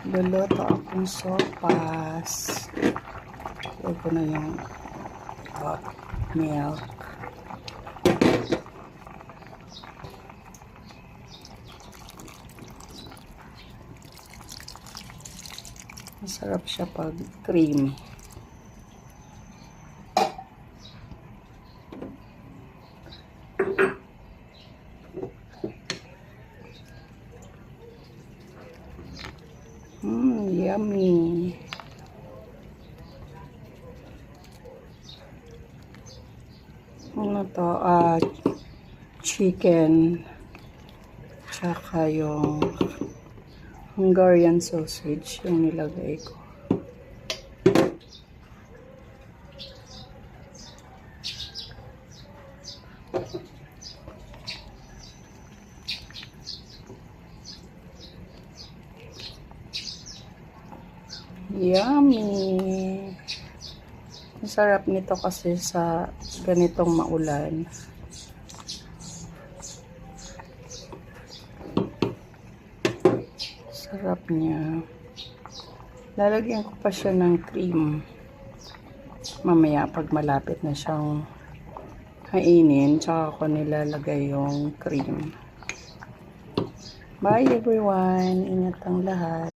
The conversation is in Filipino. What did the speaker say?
Luluto akong sopas. Lagyan ko na yung hot milk. Masarap siya pag creamy. Yummy. Ano to? Chicken. Tsaka yung Hungarian sausage yung nilagay ko. Yummy! Masarap nito kasi sa ganitong maulan. Sarap niya. Lalagyan ko pa siya ng cream. Mamaya pag malapit na siyang hainin, tsaka ko nilalagay yung cream. Bye everyone! Ingat ang lahat.